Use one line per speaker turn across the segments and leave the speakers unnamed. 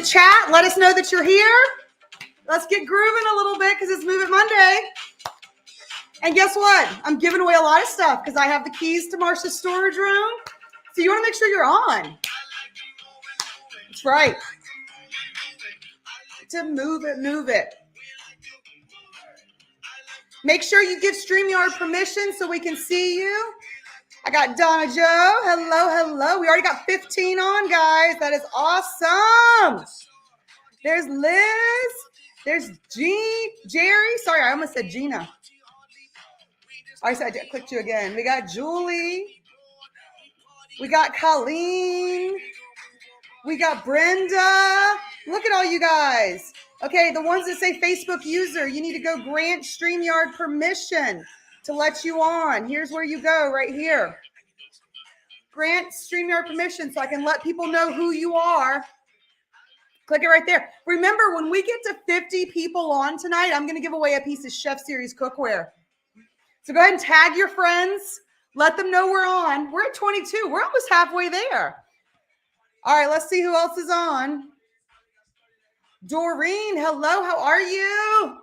chat. Let us know that you're here. Let's get grooving a little bit because it's Move It Monday. And guess what? I'm giving away a lot of stuff because I have the keys to Marsha's storage room. So you want to make sure you're on. That's right. To move it. Make sure you give StreamYard permission so we can see you. I got Donna Jo. Hello. We already got 15 on, guys. That is awesome. There's Liz. There's Jerry. Sorry, I almost said Gina. I clicked you again. We got Julie. We got Colleen. We got Brenda. Look at all you guys. Okay, the ones that say Facebook user, you need to go grant StreamYard permission to let you on. Here's where you go, right here. Grant StreamYard permission so I can let people know who you are. Click it right there. Remember, when we get to 50 people on tonight, I'm going to give away a piece of Chef Series Cookware. So go ahead and tag your friends. Let them know we're on. We're at 22. We're almost halfway there. All right, let's see who else is on. Doreen, hello. How are you?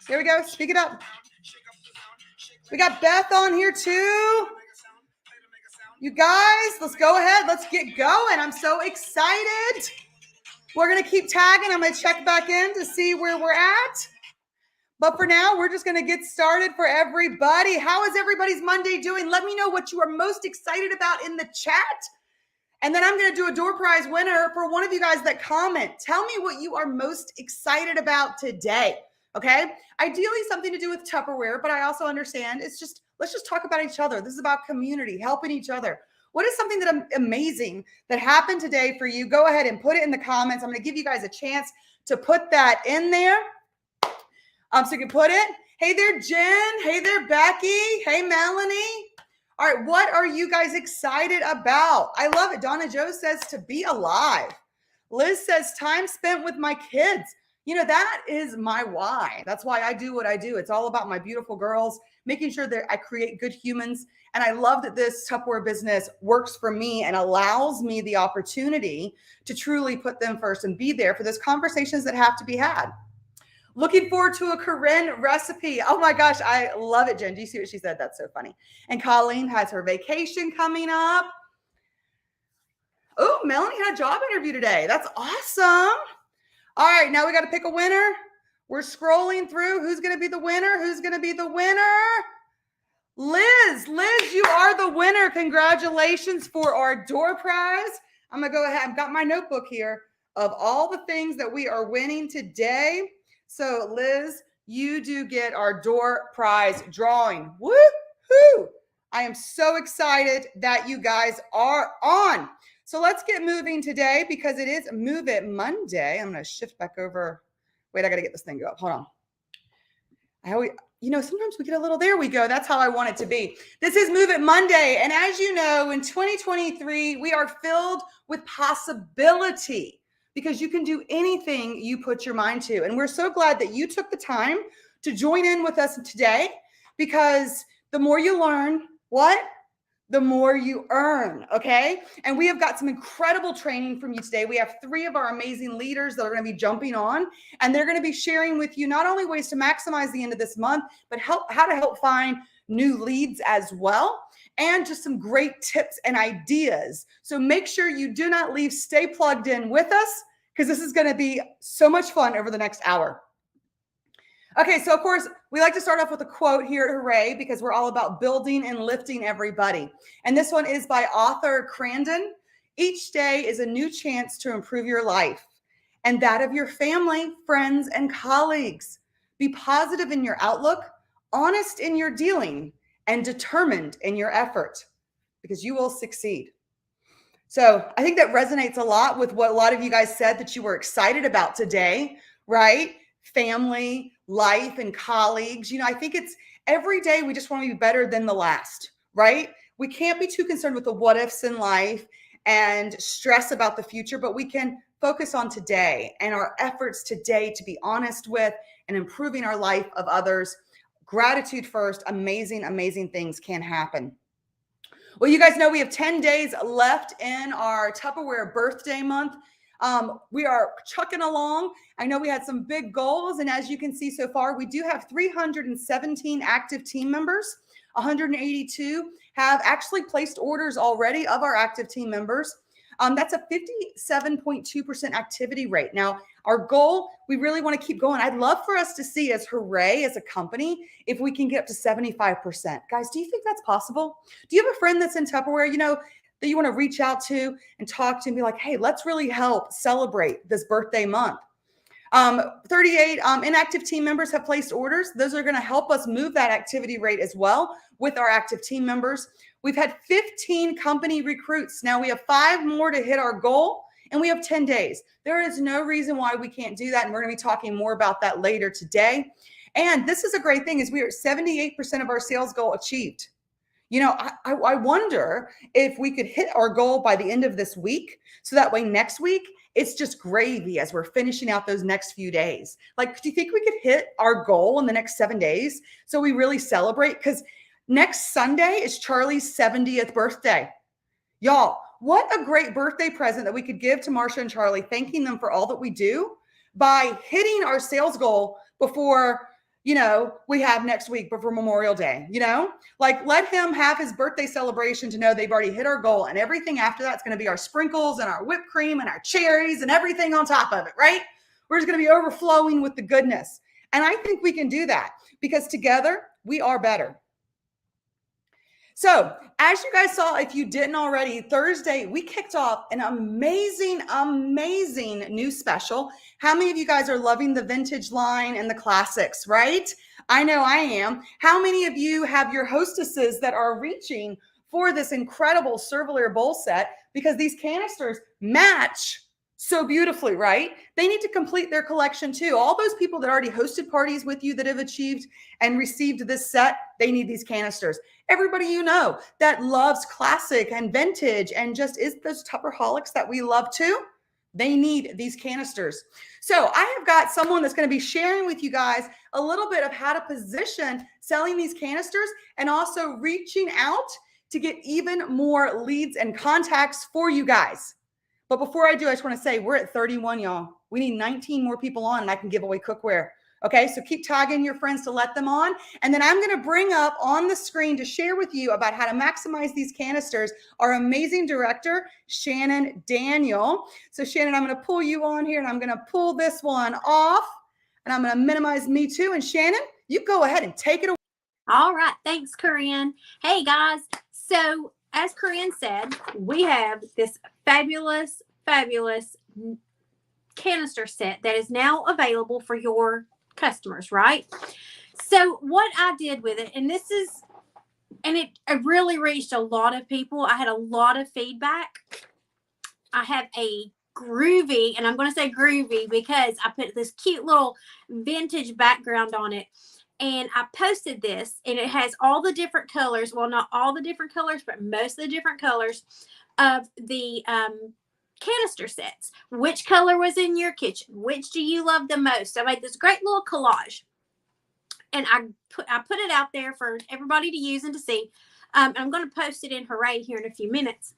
There we go. Speak it up. We got Beth on here too. You guys, let's go ahead. Let's get going. I'm so excited. We're going to keep tagging. I'm going to check back in to see where we're at. But for now, we're just going to get started for everybody. How is everybody's Monday doing? Let me know what you are most excited about in the chat. And then I'm going to do a door prize winner for one of you guys that comment. Tell me what you are most excited about today. Okay? Ideally, something to do with Tupperware, but I also understand let's just talk about each other. This is about community, helping each other. What is something that amazing that happened today for you? Go ahead and put it in the comments. I'm going to give you guys a chance to put that in there. So you can put it. Hey there, Jen. Hey there, Becky. Hey, Melanie. All right, what are you guys excited about? I love it. Donna Jo says to be alive. Liz says time spent with my kids. You know, that is my why. That's why I do what I do. It's all about my beautiful girls, making sure that I create good humans. And I love that this Tupperware business works for me and allows me the opportunity to truly put them first and be there for those conversations that have to be had. Looking forward to a Corinne recipe. Oh my gosh, I love it, Jen. Do you see what she said? That's so funny. And Colleen has her vacation coming up. Oh, Melanie had a job interview today. That's awesome. All right, now we got to pick a winner. We're scrolling through. Who's going to be the winner? Who's going to be the winner? Liz, you are the winner. Congratulations for our door prize. I'm going to go ahead. I've got my notebook here of all the things that we are winning today. So, Liz, you do get our door prize drawing. Woo-hoo! I am so excited that you guys are on. So let's get moving today because it is Move It Monday. I'm going to shift back over. Wait, I got to get this thing up. Hold on. Sometimes we get a little, there we go. That's how I want it to be. This is Move It Monday. And as you know, in 2023, we are filled with possibility. Because you can do anything you put your mind to. And we're so glad that you took the time to join in with us today, because the more you learn, the more you earn, okay? And we have got some incredible training from you today. We have 3 of our amazing leaders that are going to be jumping on, and they're going to be sharing with you not only ways to maximize the end of this month, but how to help find new leads as well, and just some great tips and ideas. So make sure you do not leave. Stay plugged in with us because this is going to be so much fun over the next hour. Okay, so of course, we like to start off with a quote here at Hooray because we're all about building and lifting everybody. And this one is by author Crandon. Each day is a new chance to improve your life and that of your family, friends, and colleagues. Be positive in your outlook, honest in your dealing, and determined in your effort, because you will succeed. So I think that resonates a lot with what a lot of you guys said that you were excited about today, right? Family, life, and colleagues. I think it's every day we just want to be better than the last, right? We can't be too concerned with the what ifs in life and stress about the future, but we can focus on today and our efforts today to be honest with and improving our life of others. Gratitude first. Amazing, amazing things can happen. Well, you guys know we have 10 days left in our Tupperware birthday month. We are chucking along. I know we had some big goals, and as you can see so far, we do have 317 active team members. 182 have actually placed orders already of our active team members. That's a 57.2% activity rate. Now, our goal, we really want to keep going. I'd love for us to see as Hooray, as a company, if we can get up to 75%. Guys, do you think that's possible? Do you have a friend that's in Tupperware, that you want to reach out to and talk to and be like, hey, let's really help celebrate this birthday month? 38 inactive team members have placed orders. Those are going to help us move that activity rate as well with our active team members. We've had 15 company recruits. Now we have 5 more to hit our goal, and we have 10 days. There is no reason why we can't do that, and we're going to be talking more about that later today. And this is a great thing, is we are at 78% of our sales goal achieved. I wonder if we could hit our goal by the end of this week, so that way next week it's just gravy as we're finishing out those next few days. Like, do you think we could hit our goal in the next 7 days so we really celebrate? Because next Sunday is Charlie's 70th birthday. Y'all, what a great birthday present that we could give to Marsha and Charlie, thanking them for all that we do by hitting our sales goal before we have next week before Memorial Day, like let him have his birthday celebration to know they've already hit our goal, and everything after that's going to be our sprinkles and our whipped cream and our cherries and everything on top of it, right? We're just going to be overflowing with the goodness. And I think we can do that because together we are better. So as you guys saw, if you didn't already, Thursday, we kicked off an amazing, amazing new special. How many of you guys are loving the vintage line and the classics, right? I know I am. How many of you have your hostesses that are reaching for this incredible Servalier bowl set? Because these canisters match so beautifully, right? They need to complete their collection too. All those people that already hosted parties with you that have achieved and received this set, they need these canisters. Everybody that loves classic and vintage and just is those Tupperholics that we love too, they need these canisters. So I have got someone that's going to be sharing with you guys a little bit of how to position selling these canisters and also reaching out to get even more leads and contacts for you guys. But before I do, I just want to say we're at 31, y'all. We need 19 more people on and I can give away cookware. Okay, so keep tagging your friends to let them on. And then I'm going to bring up on the screen to share with you about how to maximize these canisters our amazing director, Shannon Daniel. So Shannon, I'm going to pull you on here and I'm going to pull this one off and I'm going to minimize me too. And Shannon, you go ahead and take it away.
All right, thanks, Corinne. Hey guys, so as Corinne said, we have this fabulous canister set that is now available for your customers, right? So what I did with it, and it really reached a lot of people. I had a lot of feedback. I have a groovy, and I'm going to say groovy because I put this cute little vintage background on it. And I posted this, and it has all the different colors. Well, not all the different colors, but most of the different colors of the canister sets. Which color was in your kitchen? Which do you love the most? I made this great little collage, and I put it out there for everybody to use and to see. I'm going to post it in Hooray here in a few minutes.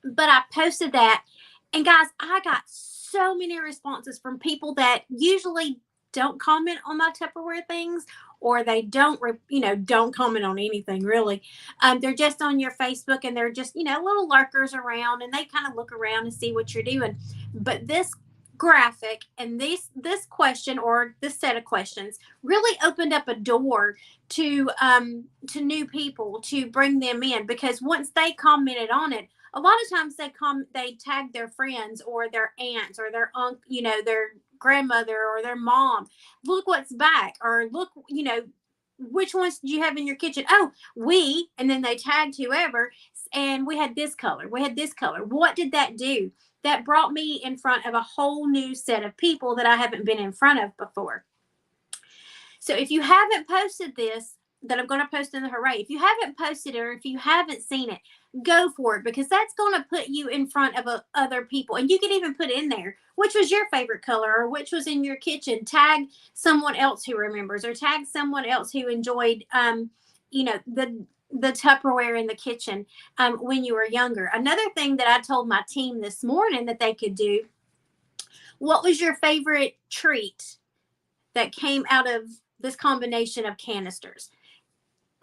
But I posted that, and guys, I got so many responses from people that usually don't comment on my Tupperware things, or they don't comment on anything really. They're just on your Facebook, and they're just, little lurkers around, and they kind of look around and see what you're doing. But this graphic and this question, or this set of questions, really opened up a door to new people, to bring them in, because once they commented on it, a lot of times they tag their friends or their aunts or their uncle, their grandmother or their mom. Look what's back, or look, which ones did you have in your kitchen? Oh, and then they tagged whoever, and we had this color. What did that do? That brought me in front of a whole new set of people that I haven't been in front of before. So if you haven't posted this, that I'm going to post in the Hooray, if you haven't posted it, or if you haven't seen it, go for it, because that's going to put you in front of other people. And you can even put in there which was your favorite color, or which was in your kitchen. Tag someone else who remembers, or tag someone else who enjoyed the Tupperware in the kitchen when you were younger. Another thing that I told my team this morning that they could do What was your favorite treat that came out of this combination of canisters?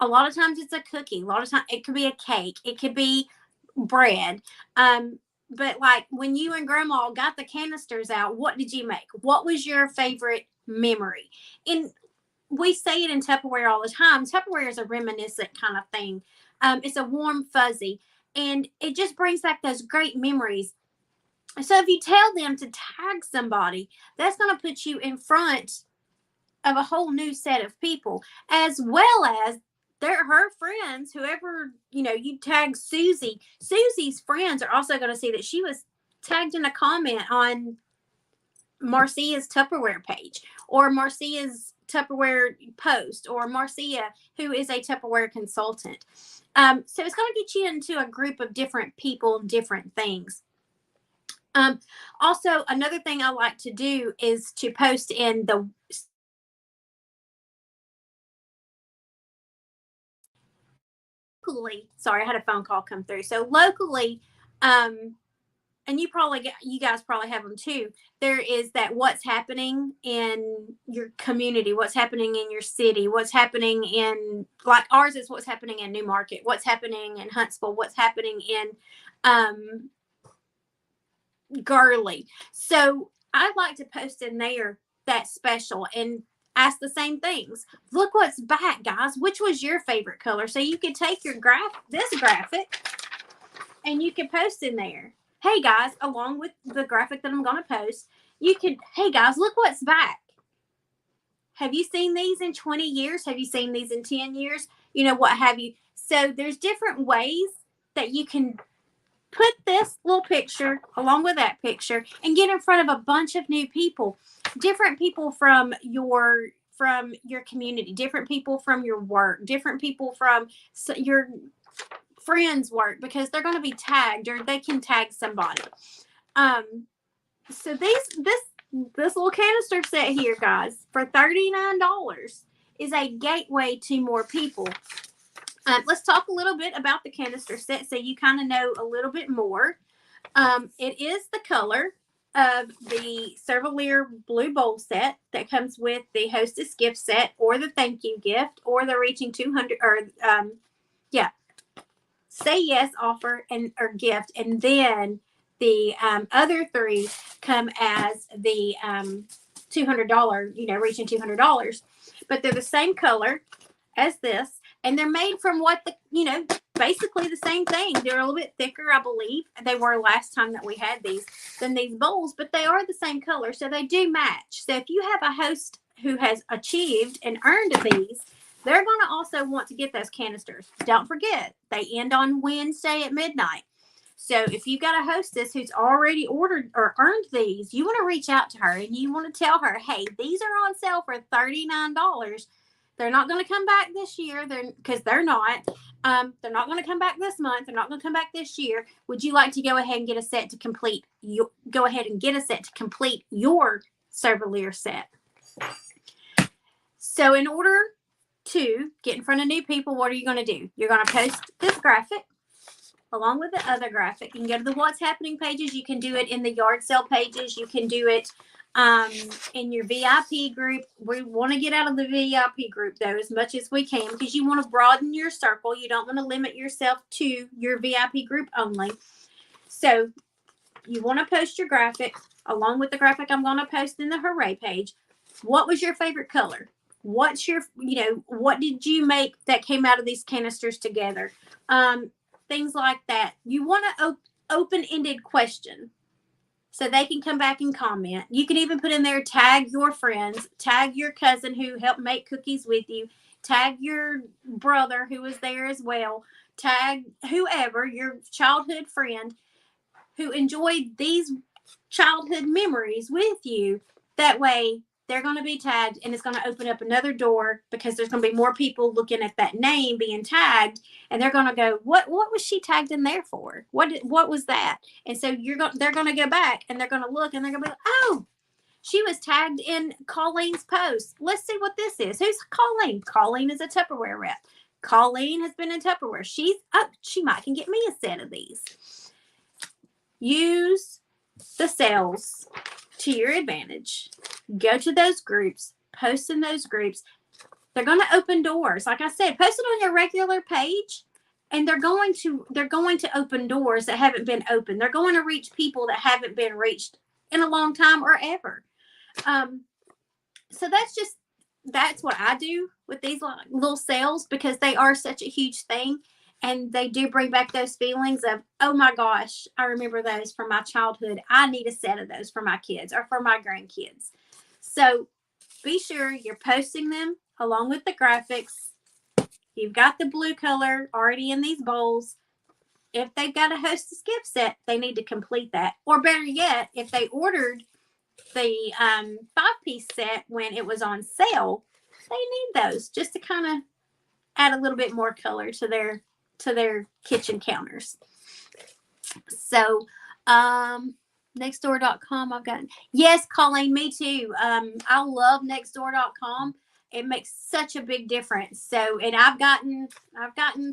A lot of times it's a cookie. A lot of times it could be a cake. It could be bread. But like when you and grandma got the canisters out, what did you make? What was your favorite memory? And we say it in Tupperware all the time. Tupperware is a reminiscent kind of thing. It's a warm fuzzy, and it just brings back those great memories. So if you tell them to tag somebody, that's going to put you in front of a whole new set of people, as well as her friends, whoever, you tag Susie. Susie's friends are also going to see that she was tagged in a comment on Marcia's Tupperware page, or Marcia's Tupperware post, or Marcia, who is a Tupperware consultant. So it's going to get you into a group of different people, different things. Also, another thing I like to do is to post in the locally. Sorry, I had a phone call come through. So locally, and you guys probably have them too. There is that what's happening in your community, what's happening in your city, what's happening in, like ours is what's happening in Newmarket, what's happening in Huntsville, what's happening in Gurley. So I like to post in there that special and ask the same things. Look what's back, guys. Which was your favorite color? So you could take your this graphic and you can post in there. Hey guys, along with the graphic that I'm going to post, hey guys, look what's back. Have you seen these in 20 years? Have you seen these in 10 years? What have you? So there's different ways that you can put this little picture along with that picture and get in front of a bunch of new people, different people from your community, different people from your work, different people from your friends' work, because they're going to be tagged, or they can tag somebody. So this little canister set here, guys, for $39 is a gateway to more people. Let's talk a little bit about the canister set so you kind of know a little bit more. It is the color of the Cervalier Blue Bowl set that comes with the Hostess gift set, or the thank you gift, or the Reaching 200, or Say Yes offer or gift. And then the other three come as the $200, Reaching $200. But they're the same color as this, and they're made from basically the same thing. They're a little bit thicker, I believe. They were last time that we had these than these bowls, but they are the same color, so they do match. So if you have a host who has achieved and earned these, they're going to also want to get those canisters. Don't forget, they end on Wednesday at midnight. So if you've got a hostess who's already ordered or earned these, you want to reach out to her and you want to tell her, hey, these are on sale for $39. They're not going to come back this year, because they're not. They're not going to come back this month. They're not going to come back this year. Would you like to go ahead and get a set to complete? Go ahead and get a set to complete your Cervalier set. So in order to get in front of new people, what are you going to do? You're going to post this graphic along with the other graphic. You can go to the What's Happening pages. You can do it in the yard sale pages. You can do it in your VIP group. We want to get out of the VIP group, though, as much as we can, because you want to broaden your circle. You don't want to limit yourself to your VIP group only. So you want to post your graphic along with the graphic I'm going to post in the Hooray page. What was your favorite color? What's your, what did you make that came out of these canisters together? Things like that. You want to open-ended question so they can come back and comment. You can even put in there, tag your friends, tag your cousin who helped make cookies with you, tag your brother who was there as well, tag whoever, your childhood friend who enjoyed these childhood memories with you. That way they're going to be tagged, and it's going to open up another door, because there's going to be more people looking at that name being tagged, and they're going to go, what was she tagged in there for? What was that? And so they're going to go back and they're going to look, and they're going to be like, oh, she was tagged in Colleen's post. Let's see what this is. Who's Colleen? Colleen is a Tupperware rep. Colleen has been in Tupperware. She might can get me a set of these. Use the sales to your advantage. Go to those groups, post in those groups. They're going to open doors. Like I said, post it on your regular page, and they're going to open doors that haven't been opened. They're going to reach people that haven't been reached in a long time or ever. So that's what I do with these little sales, because they are such a huge thing, and they do bring back those feelings of, oh my gosh, I remember those from my childhood. I need a set of those for my kids or for my grandkids. So be sure you're posting them along with the graphics. You've got the blue color already in these bowls. If they've got a hostess gift set, they need to complete that. Or better yet, if they ordered the 5-piece set when it was on sale, they need those just to kind of add a little bit more color to their kitchen counters. So nextdoor.com, I've got, yes, Colleen, me too. I love nextdoor.com. It makes such a big difference. So, and I've gotten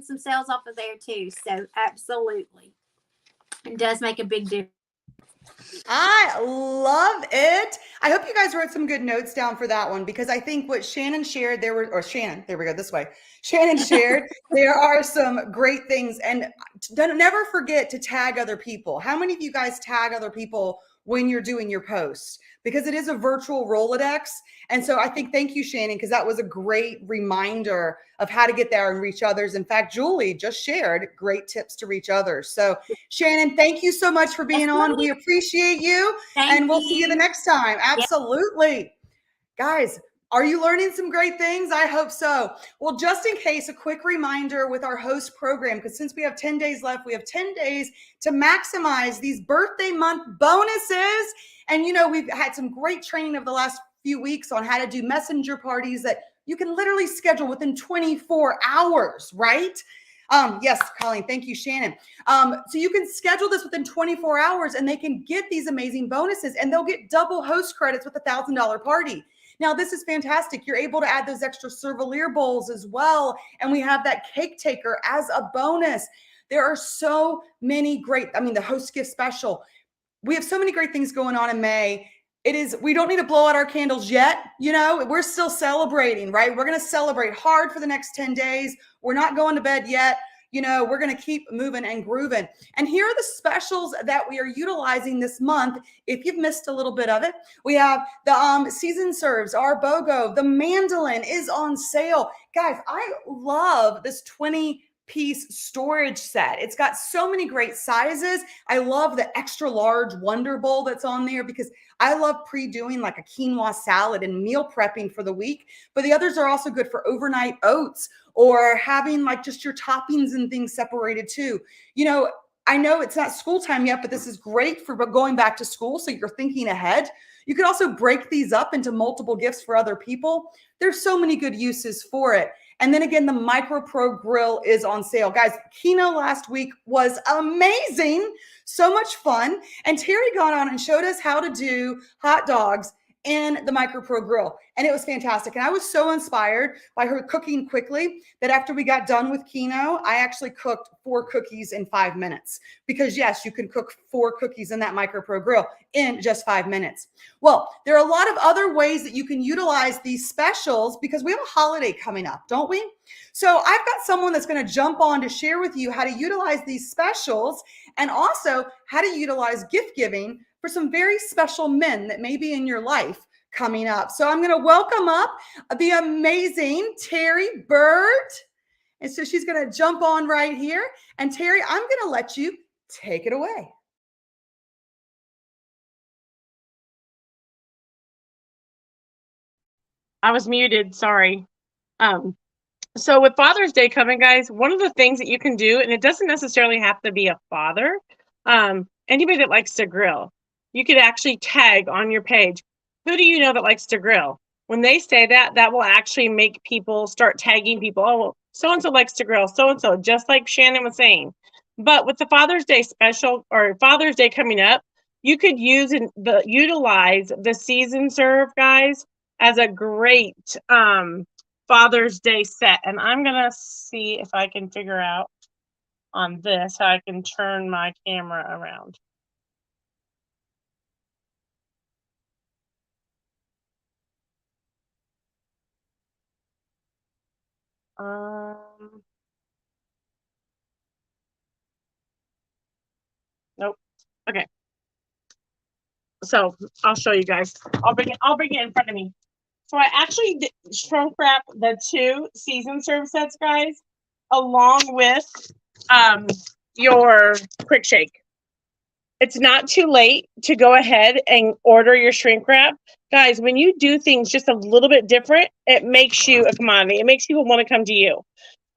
some sales off of there too. So absolutely, it does make a big difference.
I love it. I hope you guys wrote some good notes down for that one, because I think what Shannon shared, there we go this way. Shannon shared, there are some great things, and don't never forget to tag other people. How many of you guys tag other people when you're doing your posts? Because it is a virtual Rolodex. And so I think, thank you, Shannon, because that was a great reminder of how to get there and reach others. In fact, Julie just shared great tips to reach others. So Shannon, thank you so much for being on. We appreciate you. And we'll see you the next time. Absolutely. Yep. Guys, are you learning some great things? I hope so. Well, just in case, a quick reminder with our host program, because since we have 10 days left, we have 10 days to maximize these birthday month bonuses. And, you know, we've had some great training over the last few weeks on how to do messenger parties that you can literally schedule within 24 hours, right? Yes, Colleen, thank you, Shannon. So you can schedule this within 24 hours and they can get these amazing bonuses, and they'll get double host credits with a $1,000 party. Now, this is fantastic. You're able to add those extra servilier bowls as well. And we have that cake taker as a bonus. There are so many great, the host gift special. We have so many great things going on in May. We don't need to blow out our candles yet. You know, we're still celebrating, right? We're going to celebrate hard for the next 10 days. We're not going to bed yet. You know, we're going to keep moving and grooving. And here are the specials that we are utilizing this month. If you've missed a little bit of it, we have the season serves, our BOGO, the mandolin is on sale. Guys, I love this 20-piece storage set. It's got so many great sizes. I love the extra large Wonder Bowl that's on there, because I love pre-doing like a quinoa salad and meal prepping for the week. But the others are also good for overnight oats, or having like just your toppings and things separated too. You know, I know it's not school time yet, but this is great for going back to school. So you're thinking ahead. You could also break these up into multiple gifts for other people. There's so many good uses for it. And then again, the Micro Pro Grill is on sale. Guys, Keno last week was amazing. So much fun. And Terry got on and showed us how to do hot dogs in the Micro Pro Grill. And it was fantastic. And I was so inspired by her cooking quickly that after we got done with Keno, I actually cooked 4 cookies in 5 minutes. Because yes, you can cook 4 cookies in that Micro Pro Grill in just 5 minutes. Well, there are a lot of other ways that you can utilize these specials, because we have a holiday coming up, don't we? So I've got someone that's going to jump on to share with you how to utilize these specials, and also how to utilize gift giving for some very special men that may be in your life coming up. So I'm going to welcome up the amazing Terry Bird. And so she's going to jump on right here. And Terry, I'm going to let you take it away.
I was muted, sorry. So with Father's Day coming, guys, one of the things that you can do, and it doesn't necessarily have to be a father, anybody that likes to grill, you could actually tag on your page, who do you know that likes to grill? When they say that, that will actually make people start tagging people. Oh, well, so-and-so likes to grill, so-and-so, just like Shannon was saying. But with the Father's Day special, or Father's Day coming up, you could utilize the season serve, guys, as a great Father's Day set. And I'm going to see if I can figure out on this how I can turn my camera around. Nope. Okay. So I'll show you guys. I'll bring it in front of me. So I actually shrink wrap the 2 season serve sets, guys, along with your quick shake. It's not too late to go ahead and order your shrink wrap. Guys, when you do things just a little bit different, it makes you a commodity. It makes people want to come to you.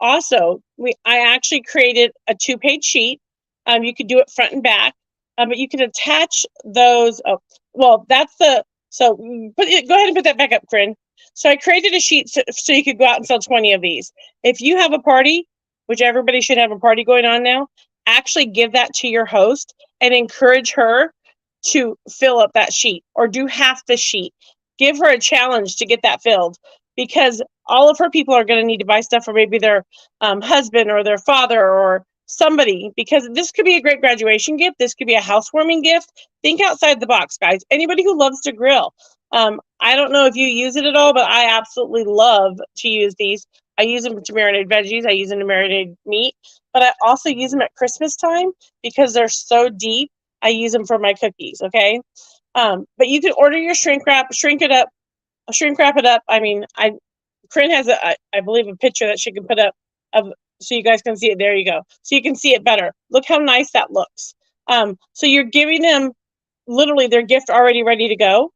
Also, I actually created a 2-page sheet. You could do it front and back, but you can attach those. Oh, well, that's the, so go ahead and put that back up, Corinne. So I created a sheet so you could go out and sell 20 of these. If you have a party, which everybody should have a party going on now, actually give that to your host and encourage her to fill up that sheet or do half the sheet. Give her a challenge to get that filled, because all of her people are going to need to buy stuff for maybe their husband or their father or somebody, because this could be a great graduation gift. This could be a housewarming gift. Think outside the box, guys. Anybody who loves to grill. I don't know if you use it at all, but I absolutely love to use these. I use them to marinate veggies. I use them to marinate meat, but I also use them at Christmas time because they're so deep. I use them for my cookies. Okay. But you can order your shrink wrap, shrink wrap it up. I mean, Corinne has I believe a picture that she can put up of, so you guys can see it. There you go. So you can see it better. Look how nice that looks. So you're giving them literally their gift already ready to go.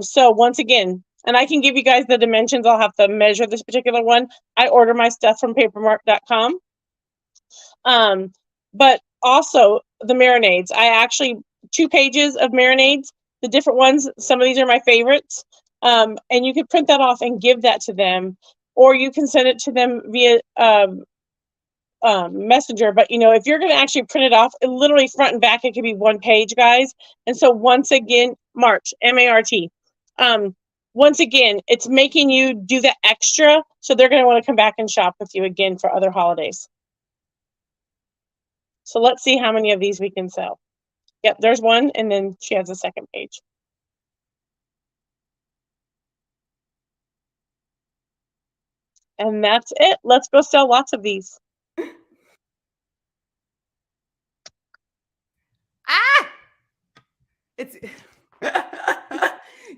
So once again, and I can give you guys the dimensions. I'll have to measure this particular one. I order my stuff from papermark.com. But also the marinades. I actually 2 pages of marinades, the different ones. Some of these are my favorites. And you can print that off and give that to them, or you can send it to them via messenger. But if you're going to actually print it off, it literally front and back, it could be 1 page, guys. And so once again, Mart. Once again, it's making you do the extra, so they're going to want to come back and shop with you again for other holidays. So let's see how many of these we can sell. Yep, there's one, and then she has a second page. And that's it. Let's go sell lots of these.
It's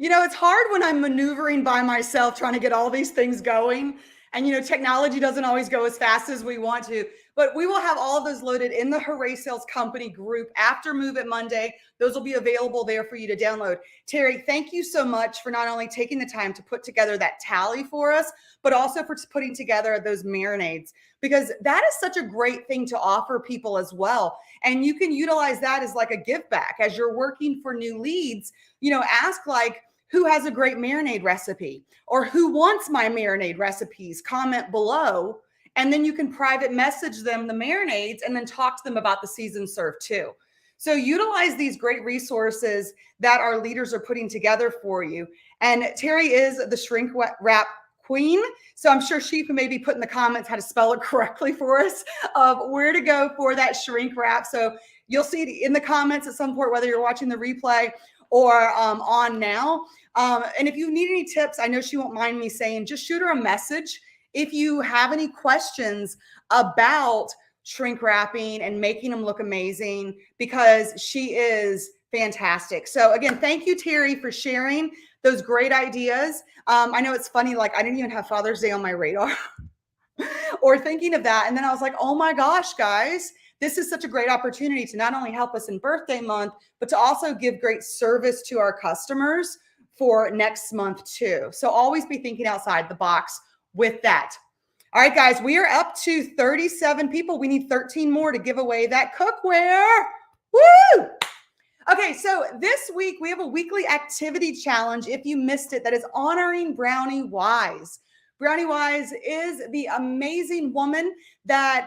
it's hard when I'm maneuvering by myself trying to get all these things going, and technology doesn't always go as fast as we want to. But we will have all of those loaded in the Hooray Sales Company group after Move It Monday. Those will be available there for you to download. Terry, thank you so much for not only taking the time to put together that tally for us, but also for putting together those marinades, because that is such a great thing to offer people as well. And you can utilize that as like a give back as you're working for new leads. Ask like, who has a great marinade recipe, or who wants my marinade recipes? Comment below. And then you can private message them the marinades and then talk to them about the season serve too. So utilize these great resources that our leaders are putting together for you. And Terry is the shrink wrap queen. So I'm sure she can maybe put in the comments how to spell it correctly for us of where to go for that shrink wrap. So you'll see it in the comments at some point, whether you're watching the replay or on now. And if you need any tips, I know she won't mind me saying, just shoot her a message if you have any questions about shrink wrapping and making them look amazing, because she is fantastic. So again, thank you, Terry, for sharing those great ideas. I know it's funny, like I didn't even have Father's Day on my radar or thinking of that. And then I was like, oh my gosh, guys, this is such a great opportunity to not only help us in birthday month, but to also give great service to our customers for next month too. So always be thinking outside the box with that. All right, guys, we are up to 37 people. We need 13 more to give away that cookware. Woo! Okay, so this week we have a weekly activity challenge. If you missed it, that is honoring Brownie Wise. Brownie Wise is the amazing woman that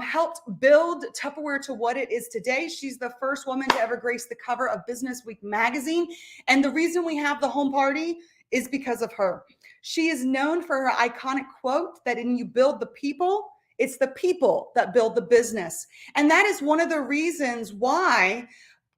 helped build Tupperware to what it is today. She's the first woman to ever grace the cover of Business Week magazine. And the reason we have the home party is because of her. She is known for her iconic quote that in you build the people, it's the people that build the business. And that is one of the reasons why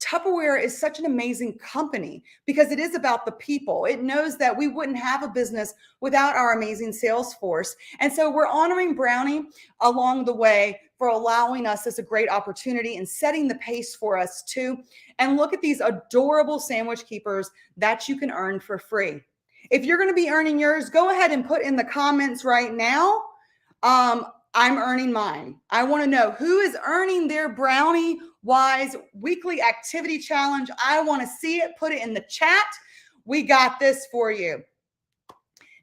Tupperware is such an amazing company because it is about the people. It knows that we wouldn't have a business without our amazing sales force. And so we're honoring Brownie along the way for allowing us this a great opportunity and setting the pace for us too. And look at these adorable sandwich keepers that you can earn for free. If you're going to be earning yours, go ahead and put in the comments right now. I'm earning mine. I want to know who is earning their Brownie Wise weekly activity challenge. I want to see it. Put it in the chat. We got this for you.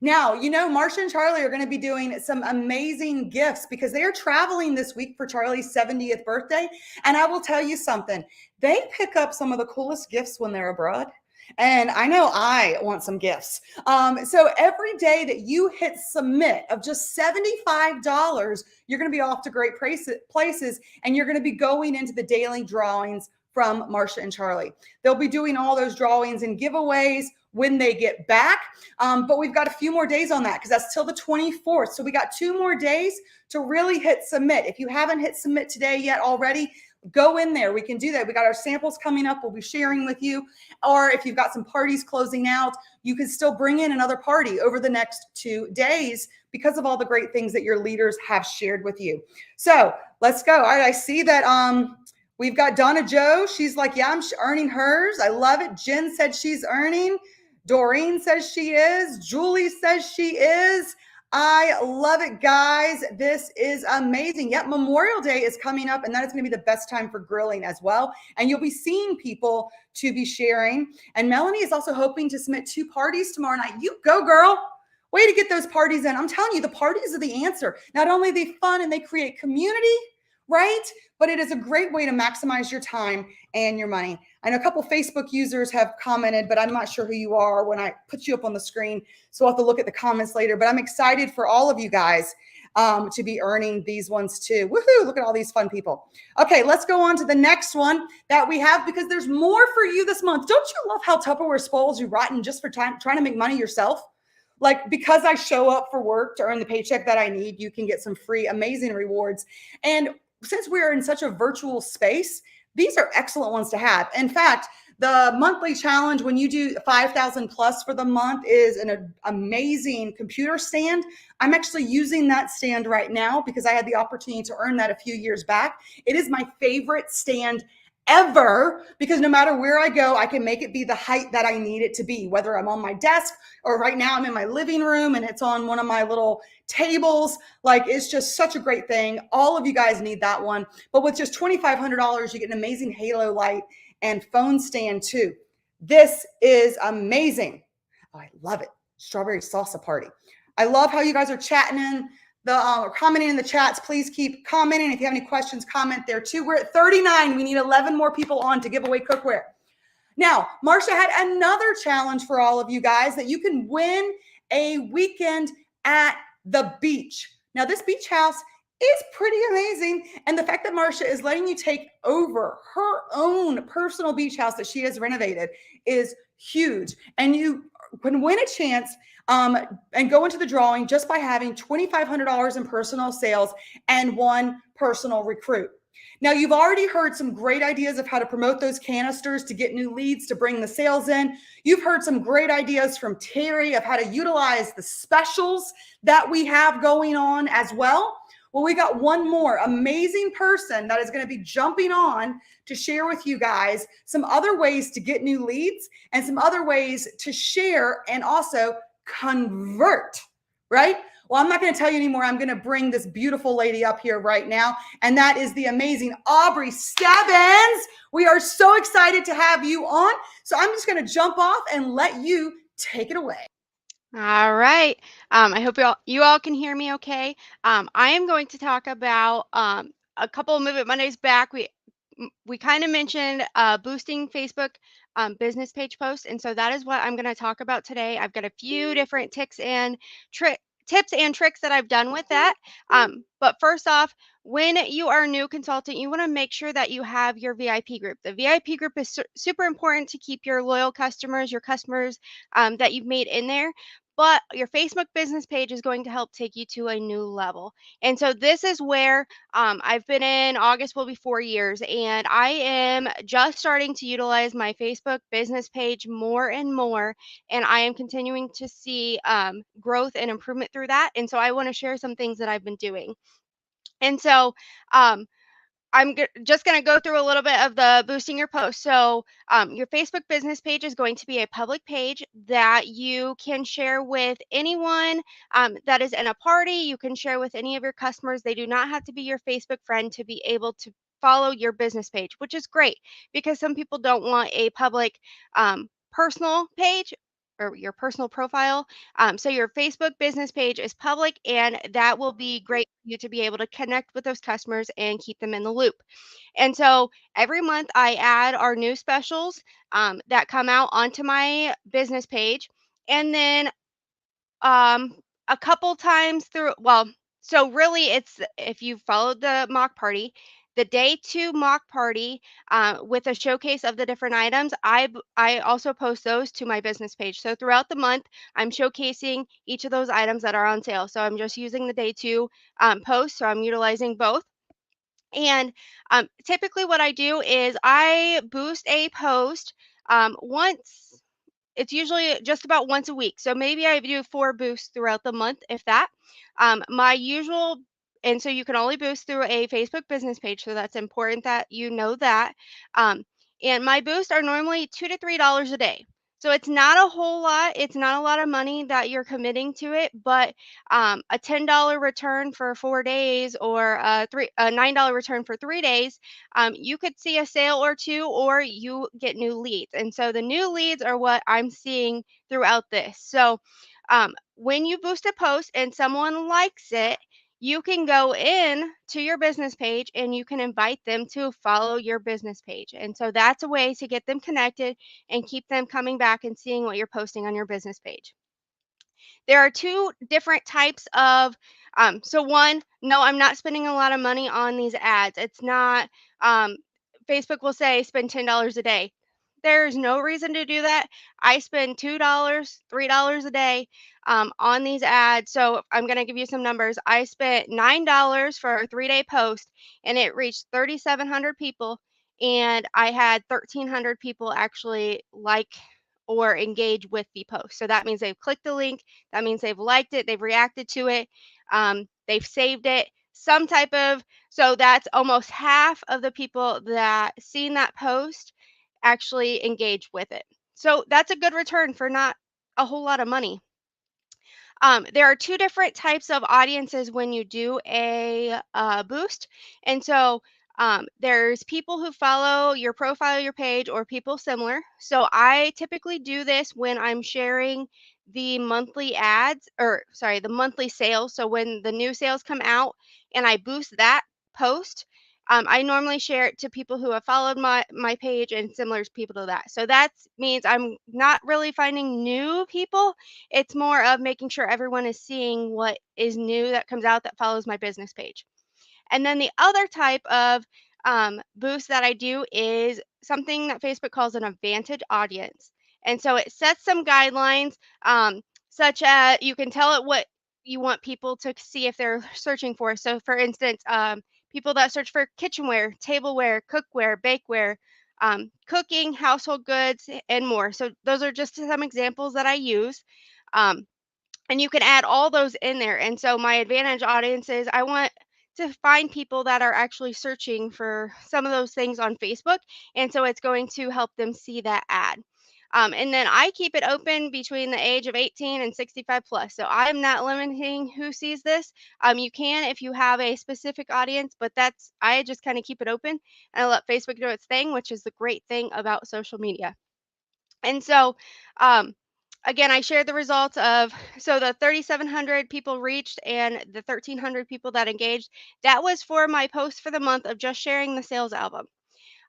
Now, you know, Marsha and Charlie are going to be doing some amazing gifts because they are traveling this week for Charlie's 70th birthday. And I will tell you something, they pick up some of the coolest gifts when they're abroad. And I know I want some gifts. So every day that you hit submit of just $75, you're going to be off to great places, and you're going to be going into the daily drawings from Marsha and Charlie. They'll be doing all those drawings and giveaways when they get back. But we've got a few more days on that because that's till the 24th. So we got 2 more days to really hit submit. If you haven't hit submit today yet already, go in there. We can do that. We got our samples coming up. We'll be sharing with you. Or if you've got some parties closing out, you can still bring in another party over the next 2 days because of all the great things that your leaders have shared with you. So let's go. All right. I see that we've got Donna Joe. She's like, yeah, I'm earning hers. I love it. Jen said she's earning. Doreen says she is. Julie says she is. I love it, guys. This is amazing. Yep, Memorial Day is coming up, and that is going to be the best time for grilling as well. And you'll be seeing people to be sharing. And Melanie is also hoping to submit 2 parties tomorrow night. You go, girl. Way to get those parties in. I'm telling you, the parties are the answer. Not only are they fun and they create community, right? But it is a great way to maximize your time and your money. I know a couple Facebook users have commented, but I'm not sure who you are when I put you up on the screen. So I'll have to look at the comments later. But I'm excited for all of you guys to be earning these ones too. Woohoo, look at all these fun people. Okay, let's go on to the next one that we have because there's more for you this month. Don't you love how Tupperware spoils you rotten just for trying to make money yourself? Like, because I show up for work to earn the paycheck that I need, you can get some free, amazing rewards. And since we're in such a virtual space, these are excellent ones to have. In fact, the monthly challenge, when you do 5,000 plus for the month, is an amazing computer stand. I'm actually using that stand right now because I had the opportunity to earn that a few years back. It is my favorite stand ever because no matter where I go, I can make it be the height that I need it to be, whether I'm on my desk or right now I'm in my living room and it's on one of my little tables. Like, it's just such a great thing. All of you guys need that one. But with just $2,500, you get an amazing halo light and phone stand too. This is amazing. Oh, I love it. Strawberry salsa party. I love how you guys are chatting in or commenting in the chats. Please keep commenting. If you have any questions, comment there too. We're at 39. We need 11 more people on to give away cookware. Now, Marsha had another challenge for all of you guys that you can win a weekend at the beach. Now, this beach house is pretty amazing. And the fact that Marsha is letting you take over her own personal beach house that she has renovated is huge. And you can win a chance and go into the drawing just by having $2,500 in personal sales and 1 personal recruit. Now, you've already heard some great ideas of how to promote those canisters to get new leads to bring the sales in. You've heard some great ideas from Terry of how to utilize the specials that we have going on as well. Well, we got one more amazing person that is going to be jumping on to share with you guys some other ways to get new leads and some other ways to share and also convert, right? Well, I'm not going to tell you anymore. I'm going to bring this beautiful lady up here right now, and that is the amazing Aubrey Stebbins. We are so excited to have you on. So I'm just going to jump off and let you take it away.
All right. I hope you all can hear me okay. I am going to talk about a couple of Move It Mondays back. We kind of mentioned boosting Facebook business page posts, and so that is what I'm going to talk about today. I've got a few different tips and tricks that I've done with that. But first off, when you are a new consultant, you want to make sure that you have your VIP group. The VIP group is super important to keep your loyal customers, your customers that you've made in there. But your Facebook business page is going to help take you to a new level. And so this is where I've been in August will be 4 years, and I am just starting to utilize my Facebook business page more and more. And I am continuing to see growth and improvement through that. And so I want to share some things that I've been doing. And so, um, just going to go through a little bit of the boosting your post. So, your Facebook business page is going to be a public page that you can share with anyone that is in a party. You can share with any of your customers. They do not have to be your Facebook friend to be able to follow your business page, which is great because some people don't want a public personal page or your personal profile. So your Facebook business page is public, and that will be great for you to be able to connect with those customers and keep them in the loop. And so every month I add our new specials that come out onto my business page. And then um, a couple times through, well, so really it's if you followed the mock party, the day two mock party with a showcase of the different items, I also post those to my business page. So throughout the month, I'm showcasing each of those items that are on sale. So I'm just using the day two post. So I'm utilizing both. And typically what I do is I boost a post once, it's usually just about once a week. So maybe I do 4 boosts throughout the month, if that. My usual, and so you can only boost through a Facebook business page. So that's important that you know that. Um, and my boosts are normally $2 to $3 a day. So it's not a whole lot. It's not a lot of money that you're committing to it, but a $10 return for 4 days or a $9 return for 3 days, you could see a sale or two, or you get new leads. And so the new leads are what I'm seeing throughout this. So when you boost a post and someone likes it, you can go in to your business page and you can invite them to follow your business page. And so that's a way to get them connected and keep them coming back and seeing what you're posting on your business page. There are two different types of, so one, no, I'm not spending a lot of money on these ads. It's not, Facebook will say spend $10 a day. There's no reason to do that. I spend $2, $3 a day on these ads. So I'm going to give you some numbers. I spent $9 for a 3-day post, and it reached 3,700 people. And I had 1,300 people actually like or engage with the post. So that means they've clicked the link. That means they've liked it, they've reacted to it, they've saved it, some type of, so that's almost half of the people that seen that post actually engaged with it. So that's a good return for not a whole lot of money. There are two different types of audiences when you do a boost. And so there's people who follow your profile, your page, or people similar. So I typically do this when I'm sharing the monthly ads, or sorry, the monthly sales. So when the new sales come out and I boost that post, I normally share it to people who have followed my page and similar people to that. So that means I'm not really finding new people. It's more of making sure everyone is seeing what is new that comes out that follows my business page. And then the other type of boost that I do is something that Facebook calls an advantage audience. And so it sets some guidelines, such as you can tell it what you want people to see if they're searching for. So, for instance, people that search for kitchenware, tableware, cookware, bakeware, cooking, household goods, and more. So, those are just some examples that I use. Um, and you can add all those in there. And so my advantage audiences, I want to find people that are actually searching for some of those things on Facebook. And so it's going to help them see that ad. And then I keep it open between the age of 18 and 65 plus. So I'm not limiting who sees this. You can if you have a specific audience, but I just kind of keep it open and I let Facebook do its thing, which is the great thing about social media. And so, again, I shared the results of, so the 3,700 people reached and the 1,300 people that engaged. That was for my post for the month of just sharing the sales album.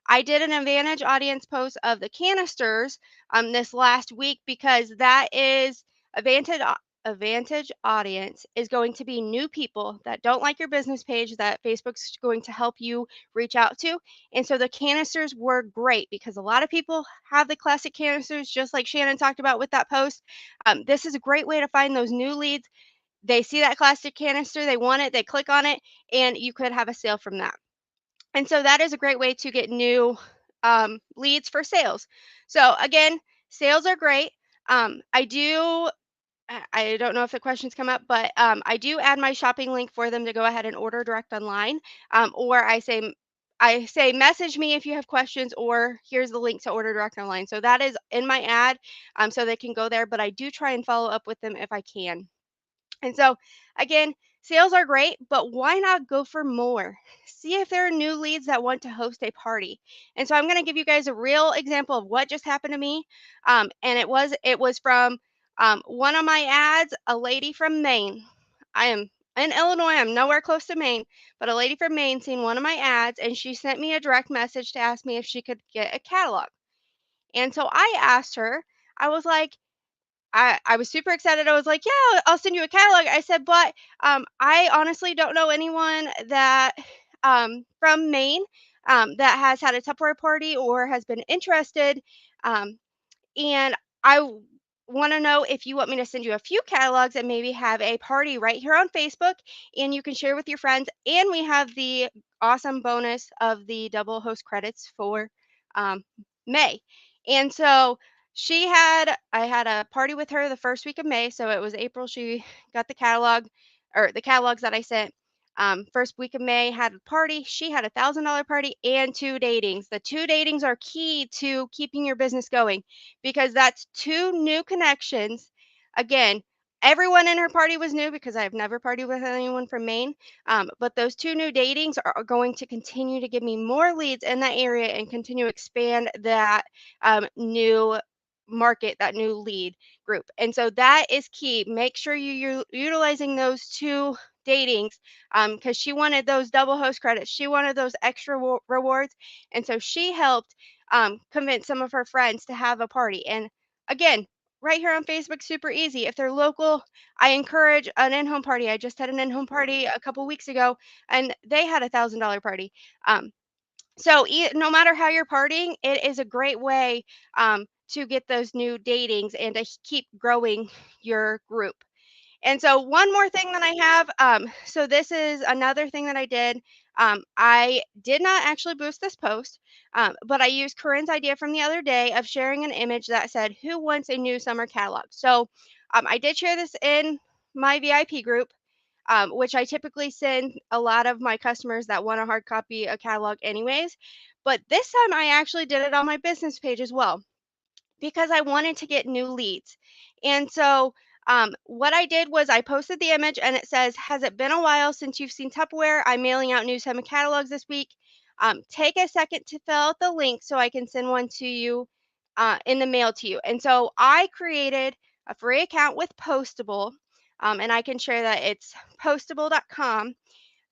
I did an advantage audience post of the canisters this last week because that is advantage advantage audience is going to be new people that don't like your business page that Facebook's going to help you reach out to. And so the canisters were great because a lot of people have the classic canisters, just like Shannon talked about with that post. This is a great way to find those new leads. They see that classic canister, they want it, they click on it, and you could have a sale from that. And so that is a great way to get new leads for sales. So again, sales are great. I don't know if the questions come up, but I do add my shopping link for them to go ahead and order direct online. Or I say message me if you have questions, or here's the link to order direct online. So that is in my ad, so they can go there. But I do try and follow up with them if I can. And so, again, sales are great, but why not go for more? See if there are new leads that want to host a party. And so, I'm going to give you guys a real example of what just happened to me. And it was from one of my ads, a lady from Maine. I am in Illinois. I'm nowhere close to Maine, but a lady from Maine seen one of my ads, and she sent me a direct message to ask me if she could get a catalog. And so I asked her. I was like, I was super excited. I was like, "Yeah, I'll send you a catalog." I said, "But, I honestly don't know anyone that, from Maine, that has had a Tupperware party or has been interested, um, and I want to know if you want me to send you a few catalogs and maybe have a party right here on Facebook, and you can share with your friends. And we have the awesome bonus of the double host credits for um, May." And so I had a party with her the first week of May. So it was April. She got the catalog or the catalogs that I sent. First week of May had a party. She had $1,000 party and 2 datings. The 2 datings are key to keeping your business going because that's 2 new connections. Again, everyone in her party was new because I've never partied with anyone from Maine. But those 2 new datings are going to continue to give me more leads in that area and continue to expand that new market, that new lead group. And so that is key. Make sure you're utilizing those 2 datings because she wanted those double host credits. She wanted those extra rewards. And so she helped convince some of her friends to have a party. And again, right here on Facebook, super easy. If they're local, I encourage an in-home party. I just had an in-home party a couple weeks ago, and they had $1,000 party. So no matter how you're partying, it is a great way to get those new datings and to keep growing your group. And so one more thing that I have, so this is another thing that I did. I did not actually boost this post, but I used Corinne's idea from the other day of sharing an image that said, "Who wants a new summer catalog?" So I did share this in my VIP group, which I typically send a lot of my customers that want a hard copy a catalog anyways. But this time I actually did it on my business page as well because I wanted to get new leads. And so what I did was I posted the image and it says, "Has it been a while since you've seen Tupperware? I'm mailing out new summer catalogs this week. Take a second to fill out the link so I can send one to you in the mail to you." And so I created a free account with Postable, and I can share that it's postable.com.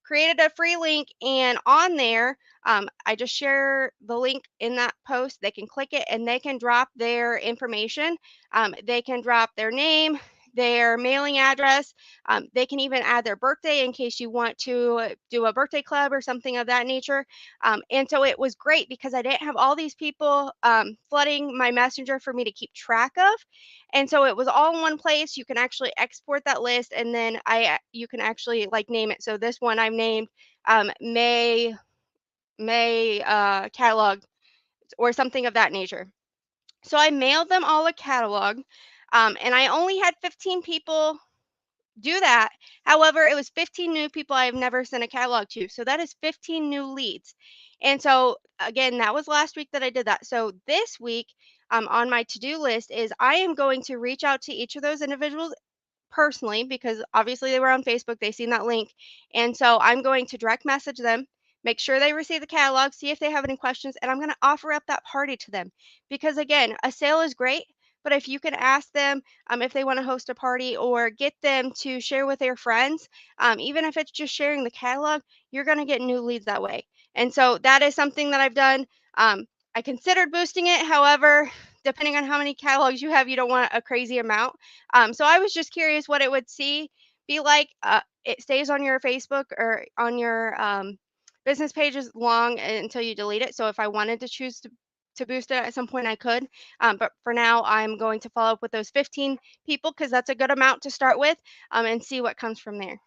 Created a free link, and on there I just share the link in that post. They can click it and they can drop their information. They can drop their name, their mailing address. They can even add their birthday in case you want to do a birthday club or something of that nature. And so it was great because I didn't have all these people flooding my messenger for me to keep track of. And so it was all in one place. You can actually export that list, and then you can actually like name it. So this one I've named May catalog or something of that nature. So I mailed them all a catalog, and I only had 15 people do that. However, it was 15 new people I've never sent a catalog to. So that is 15 new leads. And so again, that was last week that I did that. So this week on my to-do list is I am going to reach out to each of those individuals personally because obviously they were on Facebook, they seen that link. And so I'm going to direct message them, make sure they receive the catalog, see if they have any questions, and I'm going to offer up that party to them. Because again, a sale is great, but if you can ask them if they want to host a party or get them to share with their friends, even if it's just sharing the catalog, you're going to get new leads that way. And so that is something that I've done. I considered boosting it. However, depending on how many catalogs you have, you don't want a crazy amount. So I was just curious what it would be like. It stays on your Facebook or on your business pages long until you delete it. So if I wanted to choose to boost it at some point, I could. But for now, I'm going to follow up with those 15 people because that's a good amount to start with, and see what comes from there.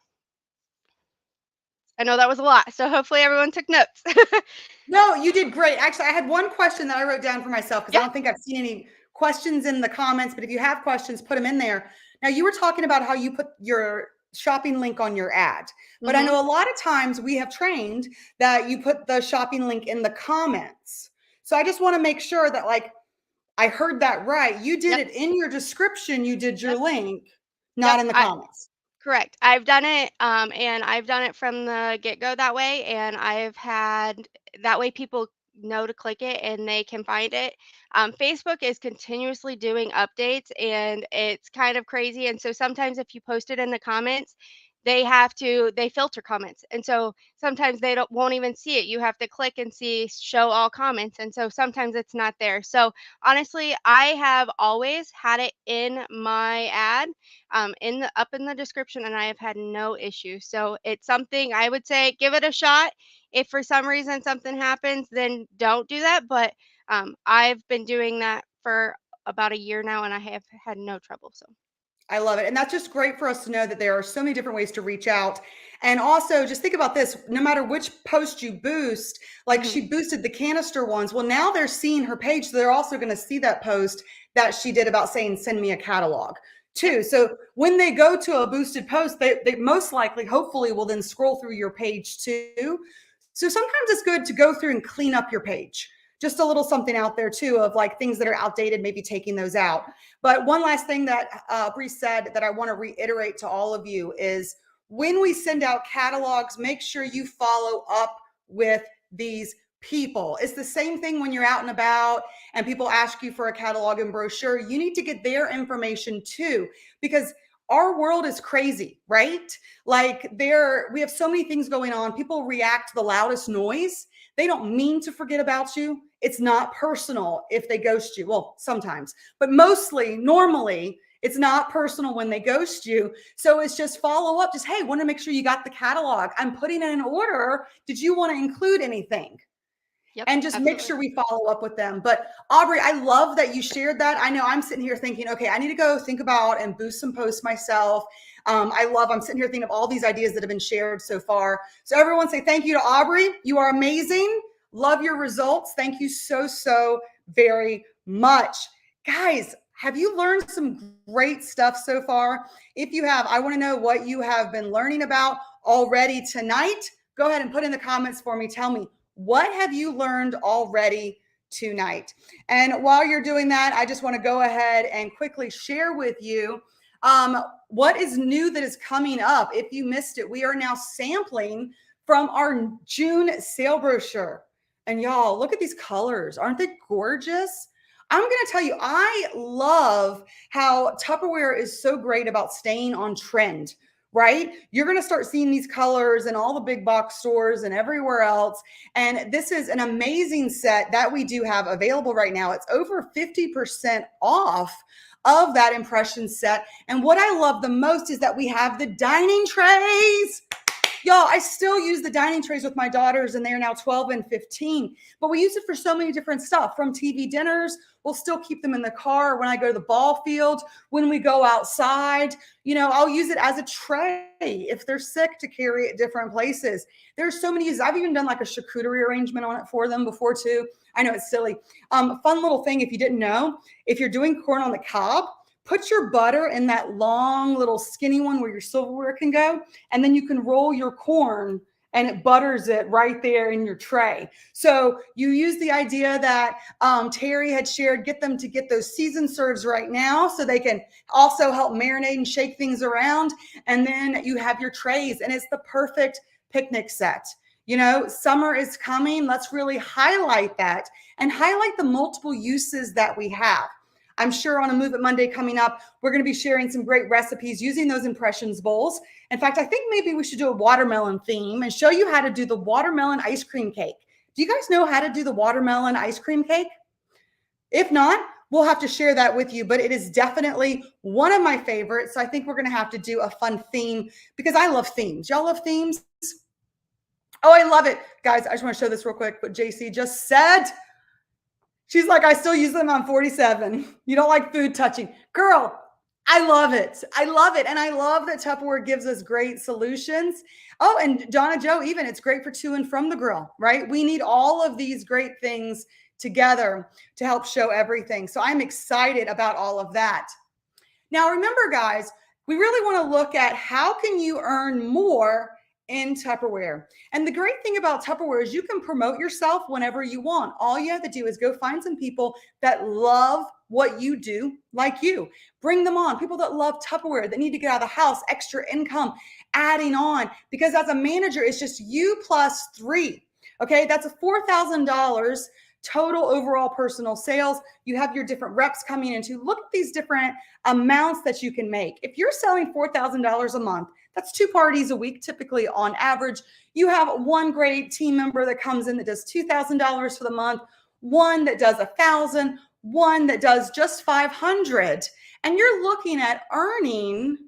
I know that was a lot, so hopefully everyone took notes.
No, you did great. Actually, I had one question that I wrote down for myself because I
Yeah.
don't think I've seen any questions in the comments, but if you have questions, put them in there. Now, you were talking about how you put your shopping link on your ad, but I
Mhm.
know a lot of times we have trained that you put the shopping link in the comments. So I just want to make sure that, like, I heard that right. You did
Yep.
it in your description, you did your
Yep.
link, not
Yep.
in the comments.
Correct. I've done it, and I've done it from the get-go that way, and I've had that way people know to click it and they can find it. Facebook is continuously doing updates, and it's kind of crazy. And so sometimes if you post it in the comments, they filter comments, and so sometimes they don't won't even see it. You have to click and see show all comments, and so sometimes it's not there. So honestly, I have always had it in my ad, in the description, and I have had no issue. So it's something I would say give it a shot. If for some reason something happens, then don't do that. But I've been doing that for about a year now, and I have had no trouble. So
I love it. And that's just great for us to know that there are so many different ways to reach out. And also, just think about this, no matter which post you boost, like
mhm.
she boosted the canister ones. Well, now they're seeing her page. So they're also going to see that post that she did about saying, send me a catalog
Yep.
too. So when they go to a boosted post, they most likely, hopefully, will then scroll through your page too. So sometimes it's good to go through and clean up your page. Just a little something out there too of like things that are outdated, maybe taking those out. But one last thing that Bree said that I want to reiterate to all of you is when we send out catalogs, make sure you follow up with these people. It's the same thing when you're out and about and people ask you for a catalog and brochure. You need to get their information too, because our world is crazy, right? Like we have so many things going on. People react to the loudest noise. They don't mean to forget about you. It's not personal if they ghost you. Well, sometimes, but mostly, normally, it's not personal when they ghost you. So it's just follow up. Just, hey, want to make sure you got the catalog. I'm putting it in order. Did you want to include anything?
Yep.
And just make
Absolutely.
sure we follow up with them. But Aubrey, I love that you shared that. I know I'm sitting here thinking, okay, I need to go think about and boost some posts myself. I'm sitting here thinking of all these ideas that have been shared so far. So everyone say thank you to Aubrey. You are amazing. Love your results. Thank you so very much. Guys, have you learned some great stuff so far? If you have, I want to know what you have been learning about already tonight. Go ahead and put in the comments for me. Tell me, what have you learned already tonight? And while you're doing that, I just want to go ahead and quickly share with you what is new that is coming up. If you missed it, we are now sampling from our June sale brochure. And y'all, look at these colors. Aren't they gorgeous? I'm going to tell you, I love how Tupperware is so great about staying on trend, right? You're going to start seeing these colors in all the big box stores and everywhere else. And this is an amazing set that we do have available right now. It's over 50% off of that impression set. And what I love the most is that we have the dining trays. Y'all, I still use the dining trays with my daughters, and they are now 12 and 15. But we use it for so many different stuff, from TV dinners. We'll still keep them in the car when I go to the ball field, when we go outside. You know, I'll use it as a tray if they're sick to carry at different places. There's so many uses. I've even done like a charcuterie arrangement on it for them before too. I know it's silly. Fun little thing, if you didn't know, if you're doing corn on the cob, put your butter in that long little skinny one where your silverware can go, and then you can roll your corn and it butters it right there in your tray. So you use the idea that Terry had shared, get them to get those seasoned serves right now so they can also help marinate and shake things around. And then you have your trays, and it's the perfect picnic set. You know, summer is coming. Let's really highlight that and highlight the multiple uses that we have. I'm sure on a Move It Monday coming up, we're going to be sharing some great recipes using those impressions bowls. In fact, I think maybe we should do a watermelon theme and show you how to do the watermelon ice cream cake. Do you guys know how to do the watermelon ice cream cake? If not, we'll have to share that with you, but it is definitely one of my favorites. So I think we're going to have to do a fun theme because I love themes. Y'all love themes? Oh, I love it. Guys, I just want to show this real quick. What JC just said. She's like, I still use them on 47. You don't like food touching. Girl, I love it. I love it. And I love that Tupperware gives us great solutions. Oh, and Donna Joe, even it's great for to and from the grill, right? We need all of these great things together to help show everything. So I'm excited about all of that. Now, remember, guys, we really want to look at how can you earn more in Tupperware. And the great thing about Tupperware is you can promote yourself whenever you want. All you have to do is go find some people that love what you do, like you. Bring them on. People that love Tupperware, that need to get out of the house, extra income, adding on. Because as a manager, it's just you plus 3. Okay, that's a $4,000 total overall personal sales. You have your different reps coming in to look at these different amounts that you can make. If you're selling $4,000 a month, that's 2 parties a week, typically on average. You have one great team member that comes in that does $2,000 for the month, one that does $1,000, one that does just $500, and you're looking at earning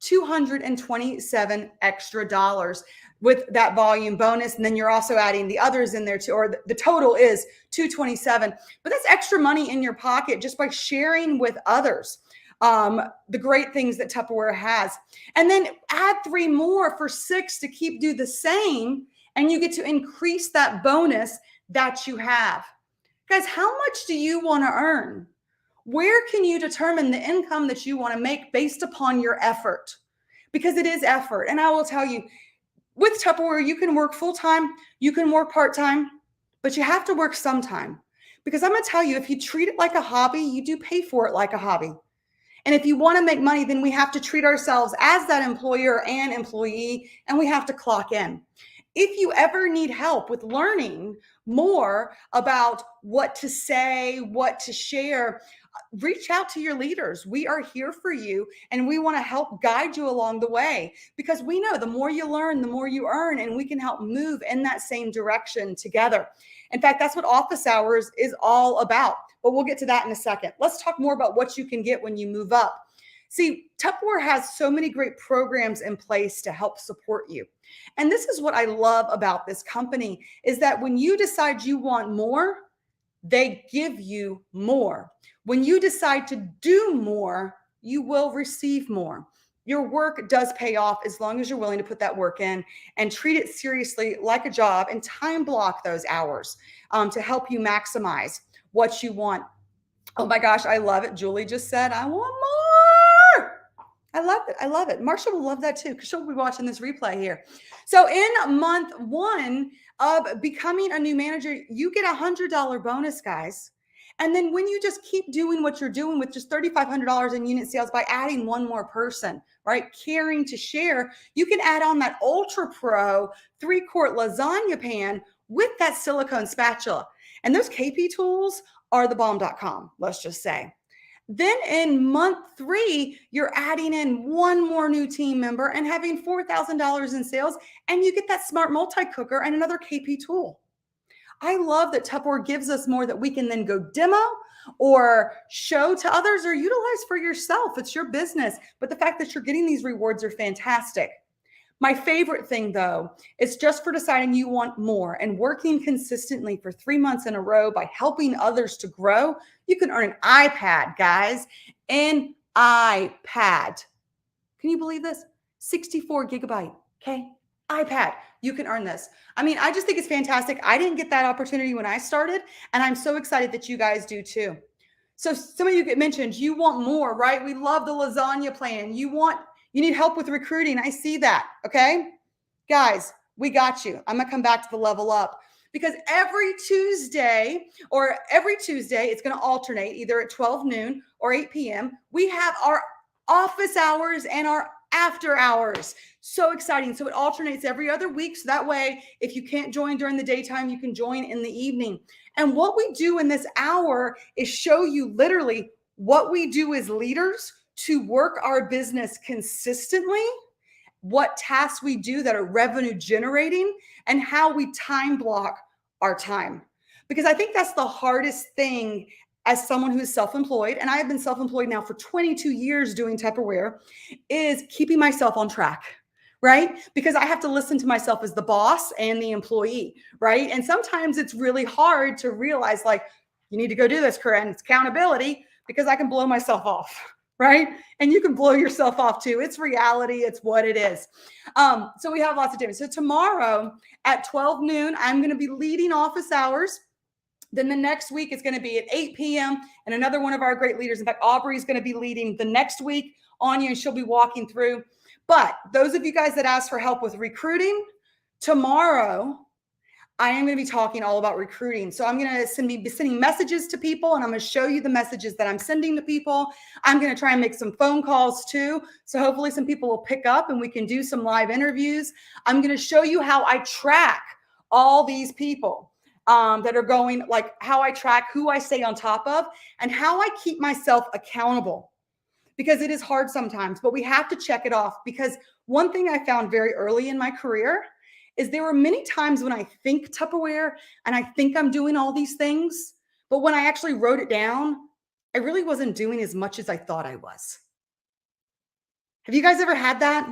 $227 extra dollars with that volume bonus. And then you're also adding the others in there too, or the total is $227. But that's extra money in your pocket just by sharing with others the great things that Tupperware has. And then add 3 more for 6 to do the same. And you get to increase that bonus that you have. Guys, how much do you want to earn? Where can you determine the income that you want to make based upon your effort? Because it is effort. And I will tell you, with Tupperware, you can work full-time, you can work part-time, but you have to work sometime. Because I'm going to tell you, if you treat it like a hobby, you do pay for it like a hobby. And if you want to make money, then we have to treat ourselves as that employer and employee, and we have to clock in. If you ever need help with learning more about what to say, what to share, reach out to your leaders. We are here for you, and we want to help guide you along the way, because we know the more you learn, the more you earn, and we can help move in that same direction together. In fact, that's what office hours is all about, but we'll get to that in a second. Let's talk more about what you can get when you move up. See, Tupperware has so many great programs in place to help support you. And this is what I love about this company, is that when you decide you want more, they give you more. When you decide to do more, you will receive more. Your work does pay off as long as you're willing to put that work in and treat it seriously like a job and time block those hours to help you maximize what you want. Oh my gosh, I love it. Julie just said, I want more. I love it. I love it. Marsha will love that too, because she'll be watching this replay here. So in month 1 of becoming a new manager, you get a $100 bonus, guys. And then when you just keep doing what you're doing with just $3,500 in unit sales by adding one more person, right? Caring to share, you can add on that Ultra Pro 3-quart lasagna pan with that silicone spatula. And those KP tools are the bomb.com, let's just say. Then in month 3, you're adding in one more new team member and having $4,000 in sales, and you get that smart multi-cooker and another KP tool. I love that Tupperware gives us more that we can then go demo or show to others or utilize for yourself. It's your business. But the fact that you're getting these rewards are fantastic. My favorite thing, though, is just for deciding you want more and working consistently for 3 months in a row by helping others to grow, you can earn an iPad, guys. An iPad. Can you believe this? 64 gigabyte, okay? iPad. You can earn this. I mean, I just think it's fantastic. I didn't get that opportunity when I started, and I'm so excited that you guys do too. So some of you get mentioned, you want more, right? We love the lasagna plan. You need help with recruiting. I see that, okay? Guys, we got you. I'm going to come back to the level up, because every Tuesday, it's going to alternate either at 12 noon or 8 p.m. We have our office hours and our after hours. So exciting. So it alternates every other week. So that way, if you can't join during the daytime, you can join in the evening. And what we do in this hour is show you literally what we do as leaders to work our business consistently, what tasks we do that are revenue generating, and how we time block our time. Because I think that's the hardest thing as someone who is self-employed, and I have been self-employed now for 22 years doing Tupperware, is keeping myself on track, right? Because I have to listen to myself as the boss and the employee, right? And sometimes it's really hard to realize, like, you need to go do this, Corinne. It's accountability, because I can blow myself off, right? And you can blow yourself off too. It's reality. It's what it is. So we have lots of different. So tomorrow at 12 noon, I'm going to be leading office hours. Then the next week it's going to be at 8 p.m. And another one of our great leaders, in fact, Aubrey is going to be leading the next week, Anya, and she'll be walking through. But those of you guys that asked for help with recruiting, tomorrow I am going to be talking all about recruiting. So I'm going to be sending messages to people, and I'm going to show you the messages that I'm sending to people. I'm going to try and make some phone calls too. So hopefully some people will pick up and we can do some live interviews. I'm going to show you how I track all these people that are going, like how I track who I stay on top of and how I keep myself accountable, because it is hard sometimes, but we have to check it off. Because one thing I found very early in my career is there were many times when I think Tupperware and I think I'm doing all these things, but when I actually wrote it down, I really wasn't doing as much as I thought I was. Have you guys ever had that?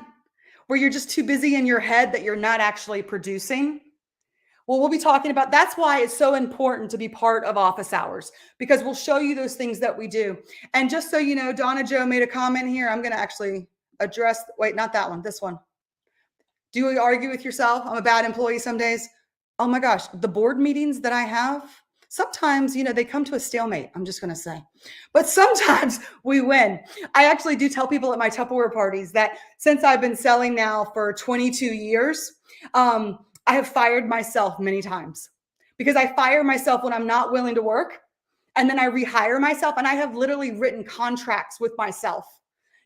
Where you're just too busy in your head that you're not actually producing? Well, we'll be talking about, that's why it's so important to be part of office hours, because we'll show you those things that we do. And just so you know, Donna Joe made a comment here. I'm going to actually address, wait, not that one, this one. Do you argue with yourself? I'm a bad employee some days. Oh my gosh, the board meetings that I have, sometimes, they come to a stalemate, I'm just going to say. But sometimes we win. I actually do tell people at my Tupperware parties that since I've been selling now for 22 years, I have fired myself many times, because I fire myself when I'm not willing to work, and then I rehire myself. And I have literally written contracts with myself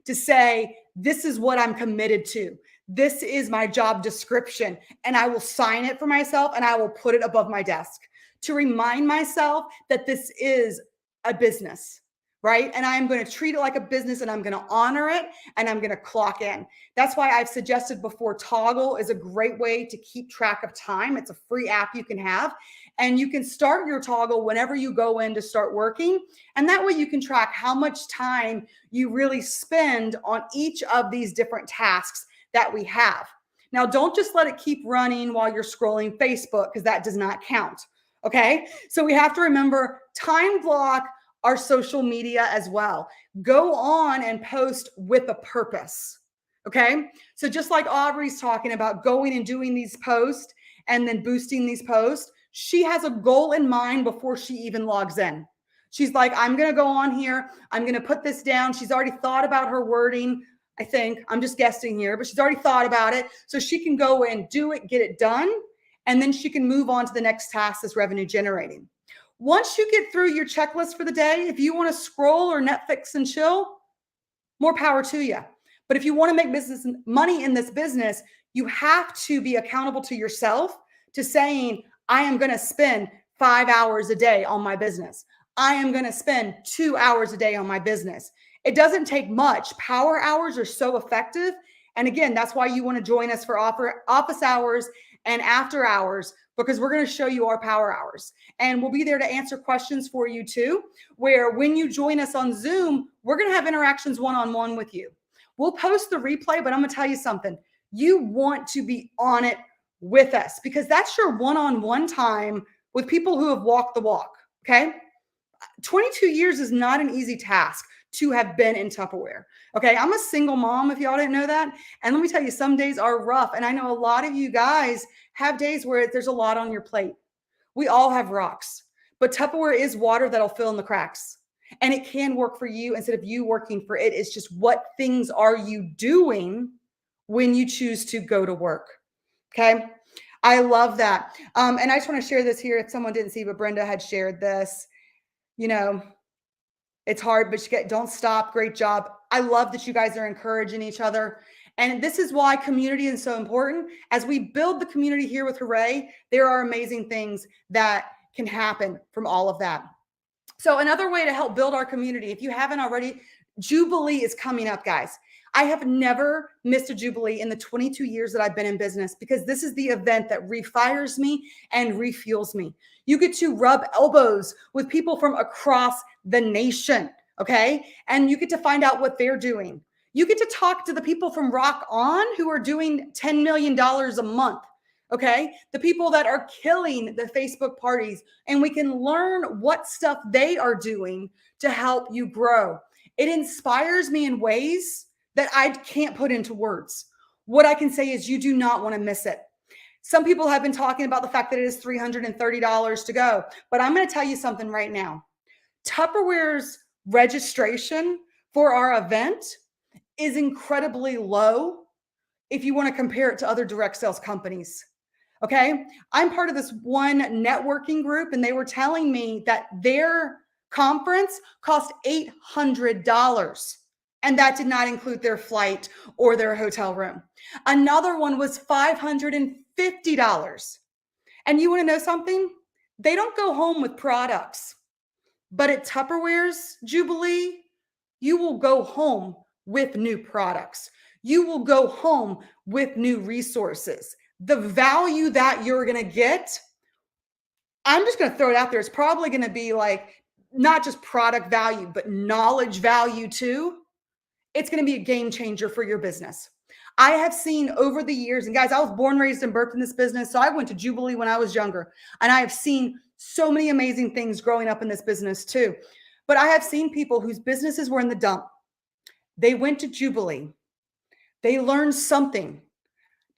to say, this is what I'm committed to. This is my job description. And I will sign it for myself and I will put it above my desk to remind myself that this is a business, right? And I'm going to treat it like a business, and I'm going to honor it, and I'm going to clock in. That's why I've suggested before, Toggle is a great way to keep track of time. It's a free app you can have, and you can start your Toggle whenever you go in to start working. And that way you can track how much time you really spend on each of these different tasks that we have. Now, don't just let it keep running while you're scrolling Facebook, because that does not count. Okay. So we have to remember, time block our social media as well. Go on and post with a purpose. Okay. So just like Aubrey's talking about going and doing these posts and then boosting these posts, she has a goal in mind before she even logs in. She's like, I'm going to go on here. I'm going to put this down. She's already thought about her wording. I think I'm just guessing here, but she's already thought about it. So she can go and do it, get it done. And then she can move on to the next task that's revenue generating. Once you get through your checklist for the day, if you want to scroll or Netflix and chill, more power to you. But if you want to make business money in this business, you have to be accountable to yourself, to saying, I am going to spend 5 hours a day on my business. I am going to spend 2 hours a day on my business. It doesn't take much. Power hours are so effective. And again, that's why you want to join us for office hours and after hours, because we're going to show you our power hours. And we'll be there to answer questions for you too, where when you join us on Zoom, we're going to have interactions one-on-one with you. We'll post the replay, but I'm going to tell you something. You want to be on it with us, because that's your one-on-one time with people who have walked the walk. Okay. 22 years is not an easy task to have been in Tupperware. Okay. I'm a single mom, if y'all didn't know that. And let me tell you, some days are rough. And I know a lot of you guys have days where there's a lot on your plate. We all have rocks, but Tupperware is water that'll fill in the cracks. And it can work for you instead of you working for it. It's just, what things are you doing when you choose to go to work? Okay. I love that. And I just want to share this here. If someone didn't see, but Brenda had shared this, it's hard, but don't stop. Great job. I love that you guys are encouraging each other. And this is why community is so important. As we build the community here with Hooray, there are amazing things that can happen from all of that. So another way to help build our community, if you haven't already, Jubilee is coming up, guys. I have never missed a Jubilee in the 22 years that I've been in business because this is the event that refires me and refuels me. You get to rub elbows with people from across the nation, okay? And you get to find out what they're doing. You get to talk to the people from Rock On who are doing $10 million a month, okay? The people that are killing the Facebook parties, and we can learn what stuff they are doing to help you grow. It inspires me in ways that I can't put into words. What I can say is you do not want to miss it. Some people have been talking about the fact that it is $330 to go, but I'm going to tell you something right now. Tupperware's registration for our event is incredibly low if you want to compare it to other direct sales companies. Okay. I'm part of this one networking group, and they were telling me that their conference cost $800. And that did not include their flight or their hotel room. Another one was $550. And you want to know something? They don't go home with products. But at Tupperware's Jubilee, you will go home with new products. You will go home with new resources. The value that you're going to get, I'm just going to throw it out there. It's probably going to be like not just product value, but knowledge value too. It's going to be a game changer for your business. I have seen over the years, and guys, I was born, raised, and birthed in this business. So I went to Jubilee when I was younger, and I have seen so many amazing things growing up in this business too. But I have seen people whose businesses were in the dump. They went to Jubilee. They learned something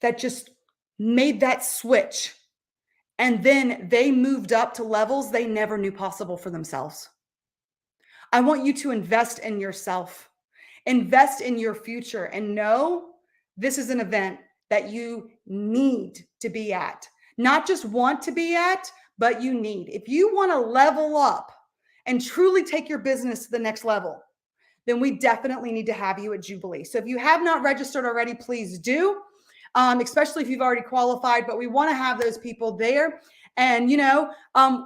that just made that switch. And then they moved up to levels they never knew possible for themselves. I want you to invest in yourself. Invest in your future and know this is an event that you need to be at. Not just want to be at, but you need. If you want to level up and truly take your business to the next level, then we definitely need to have you at Jubilee. So if you have not registered already, please do, especially if you've already qualified. But we want to have those people there. And,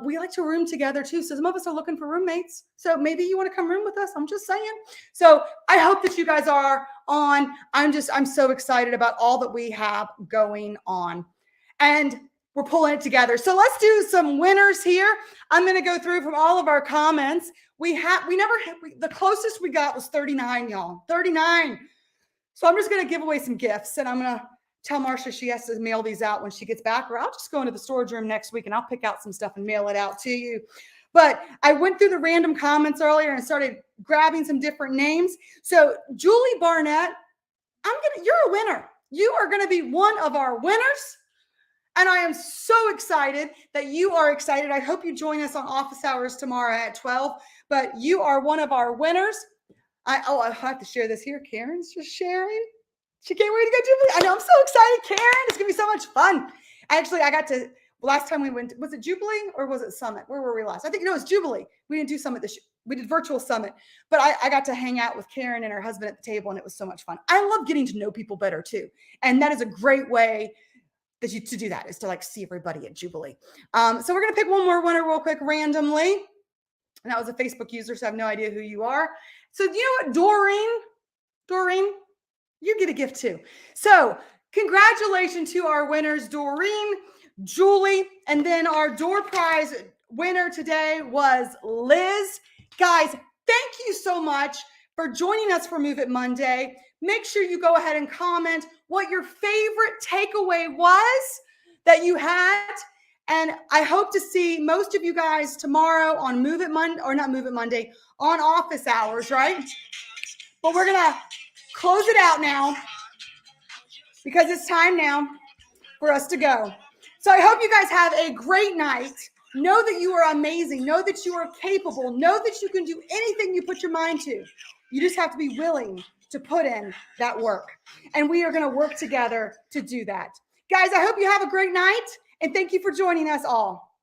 we like to room together too. So some of us are looking for roommates. So maybe you want to come room with us. I'm just saying. So I hope that you guys are on. I'm so excited about all that we have going on. And we're pulling it together. So let's do some winners here. I'm going to go through from all of our comments. The closest we got was 39, y'all. 39. So I'm just going to give away some gifts, and I'm going to tell Marsha she has to mail these out when she gets back, or I'll just go into the storage room next week and I'll pick out some stuff and mail it out to you. But I went through the random comments earlier and started grabbing some different names. So Julie Barnett, you're a winner. You are going to be one of our winners. And I am so excited that you are excited. I hope you join us on office hours tomorrow at 12, but you are one of our winners. I have to share this here. Karen's just sharing. She can't wait to go Jubilee. I know, I'm so excited, Karen. It's going to be so much fun. Actually, last time we went, was it Jubilee or was it Summit? Where were we last? I think, it was Jubilee. We didn't do Summit this year. We did virtual Summit, but I got to hang out with Karen and her husband at the table, and it was so much fun. I love getting to know people better too. And that is a great way to do that, is to see everybody at Jubilee. So we're going to pick one more winner real quick randomly. And that was a Facebook user, so I have no idea who you are. So you know what, Doreen, you get a gift too. So congratulations to our winners, Doreen, Julie, and then our door prize winner today was Liz. Guys, thank you so much for joining us for Move It Monday. Make sure you go ahead and comment what your favorite takeaway was that you had. And I hope to see most of you guys tomorrow on Move It Monday, or not Move It Monday, on office hours, right? But we're going to close it out now because it's time now for us to go. So I hope you guys have a great night. Know that you are amazing. Know that you are capable. Know that you can do anything you put your mind to. You just have to be willing to put in that work. And we are going to work together to do that. Guys, I hope you have a great night. And thank you for joining us all.